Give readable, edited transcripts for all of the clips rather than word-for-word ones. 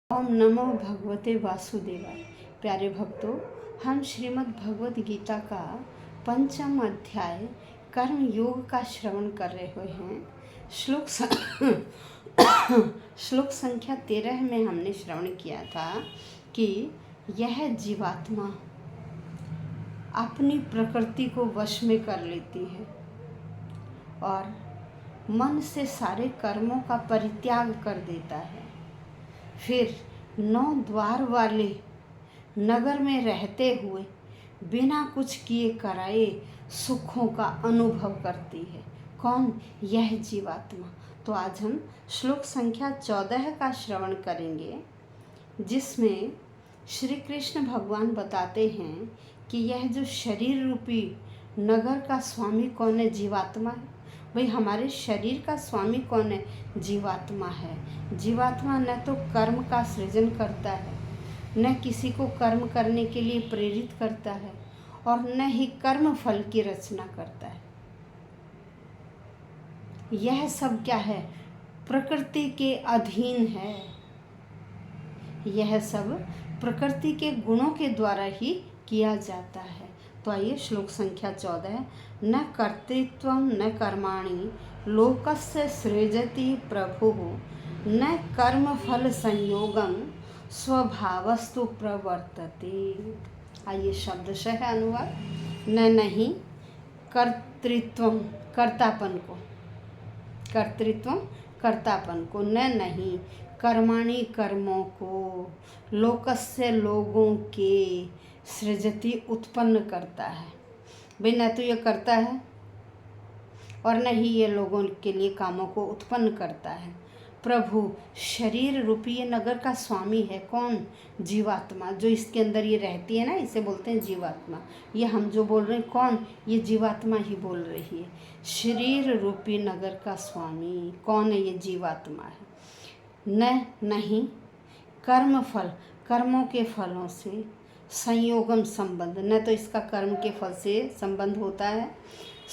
ओम नमो भगवते वासुदेवाय। प्यारे भक्तों, हम श्रीमद् भगवद गीता का 5वां अध्याय कर्म योग का श्रवण कर रहे हुए हैं। श्लोक संख्या 13 में हमने श्रवण किया था कि यह जीवात्मा अपनी प्रकृति को वश में कर लेती है और मन से सारे कर्मों का परित्याग कर देता है। फिर 9 द्वार वाले नगर में रहते हुए बिना कुछ किए कराए सुखों का अनुभव करती है। कौन? यह जीवात्मा। तो आज हम श्लोक संख्या 14 का श्रवण करेंगे, जिसमें श्री कृष्ण भगवान बताते हैं कि यह जो शरीर रूपी नगर का स्वामी कौन है? जीवात्मा है। भाई, हमारे शरीर का स्वामी कौन है? जीवात्मा है। जीवात्मा न तो कर्म का सृजन करता है, न किसी को कर्म करने के लिए प्रेरित करता है और न ही कर्म फल की रचना करता है। यह सब क्या है? प्रकृति के अधीन है। यह सब प्रकृति के गुणों के द्वारा ही किया जाता है। तो आइए श्लोक संख्या 14। न कर्तृत्वं न कर्माणि लोकस्य सृजति प्रभुः न कर्म फल संयोगम स्वभावस्तु प्रवर्तते। आइए शब्दशः अनुवाद। न नहीं कर्तृत्वं कर्तापन को, न नहीं कर्माणि कर्मों को, लोकस्य लोगों के, सृजति उत्पन्न करता है। भाई, न तो ये करता है और न ही ये लोगों के लिए कामों को उत्पन्न करता है। प्रभु शरीर रूपी ये नगर का स्वामी है। कौन? जीवात्मा। जो इसके अंदर ये रहती है ना, इसे बोलते हैं जीवात्मा। ये हम जो बोल रहे हैं, कौन? ये जीवात्मा ही बोल रही है। शरीर रूपी नगर का स्वामी कौन है? ये जीवात्मा है। नहीं कर्म फल, कर्मों के फलों से संयोगम संबंध, न तो इसका कर्म के फल से संबंध होता है।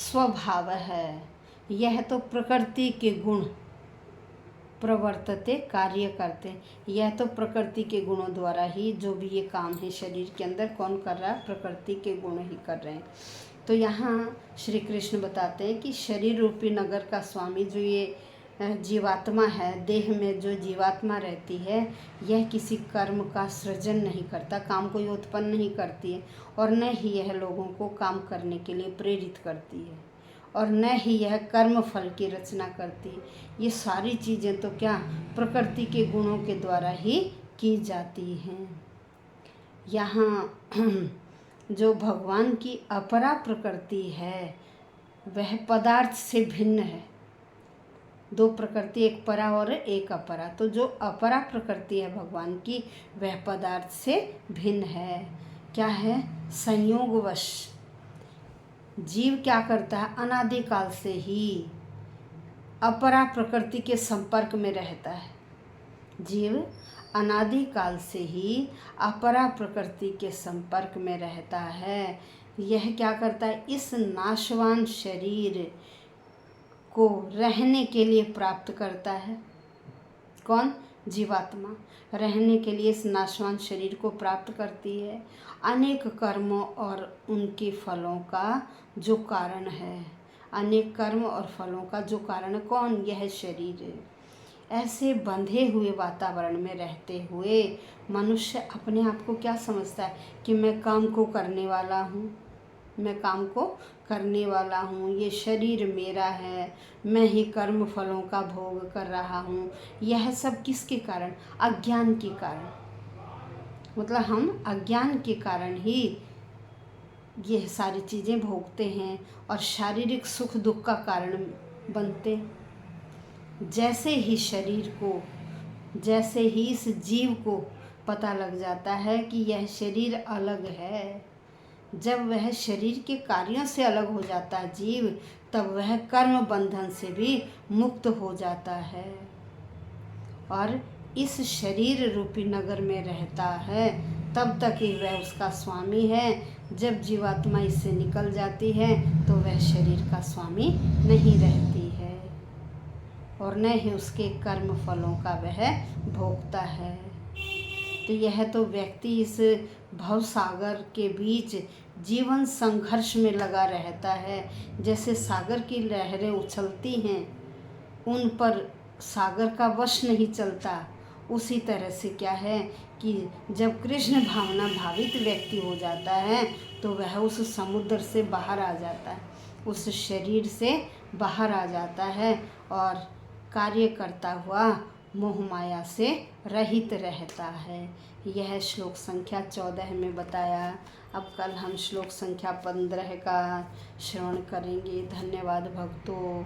स्वभाव है, यह तो प्रकृति के गुण प्रवर्तते, कार्य करते। यह तो प्रकृति के गुणों द्वारा ही जो भी ये काम है शरीर के अंदर कौन कर रहा है? प्रकृति के गुण ही कर रहे हैं। तो यहाँ श्री कृष्ण बताते हैं कि शरीर रूपी नगर का स्वामी जो ये जीवात्मा है, देह में जो जीवात्मा रहती है, यह किसी कर्म का सृजन नहीं करता, काम को उत्पन्न नहीं करती है और न ही यह लोगों को काम करने के लिए प्रेरित करती है और न ही यह कर्म फल की रचना करती है। ये सारी चीज़ें तो क्या प्रकृति के गुणों के द्वारा ही की जाती हैं। यहाँ जो भगवान की अपरा प्रकृति है वह पदार्थ से भिन्न है। 2 प्रकृति, एक परा और एक अपरा। तो जो अपरा प्रकृति है भगवान की, वह पदार्थ से भिन्न है। क्या है? संयोगवश जीव क्या करता है? अनादिकाल से ही अपरा प्रकृति के संपर्क में रहता है। जीव अनादिकाल से ही अपरा प्रकृति के संपर्क में रहता है। यह क्या करता है? इस नाशवान शरीर को रहने के लिए प्राप्त करता है। कौन? जीवात्मा रहने के लिए इस नाशवान शरीर को प्राप्त करती है। अनेक कर्मों और उनके फलों का जो कारण है, अनेक कर्म और फलों का जो कारण है, कौन? यह शरीर। ऐसे बंधे हुए वातावरण में रहते हुए मनुष्य अपने आप को क्या समझता है कि मैं काम को करने वाला हूँ, मैं काम को करने वाला हूँ, ये शरीर मेरा है, मैं ही कर्म फलों का भोग कर रहा हूँ। यह सब किसके कारण? अज्ञान के कारण। मतलब हम अज्ञान के कारण ही यह सारी चीज़ें भोगते हैं और शारीरिक सुख दुख का कारण बनते। जैसे ही शरीर को, जैसे ही इस जीव को पता लग जाता है कि यह शरीर अलग है, जब वह शरीर के कार्यों से अलग हो जाता है जीव, तब वह कर्म बंधन से भी मुक्त हो जाता है और इस शरीर रूपी नगर में रहता है। तब तक ही वह उसका स्वामी है। जब जीवात्मा इससे निकल जाती है तो वह शरीर का स्वामी नहीं रहती है और न ही उसके कर्म फलों का वह भोगता है। तो यह तो व्यक्ति इस भव सागर के बीच जीवन संघर्ष में लगा रहता है। जैसे सागर की लहरें उछलती हैं, उन पर सागर का वश नहीं चलता, उसी तरह से क्या है कि जब कृष्ण भावना भावित व्यक्ति हो जाता है तो वह उस समुद्र से बाहर आ जाता है, उस शरीर से बाहर आ जाता है और कार्य करता हुआ मोह माया से रहित रहता है। यह श्लोक संख्या 14 में बताया। अब कल हम श्लोक संख्या 15 का श्रवण करेंगे। धन्यवाद भक्तों।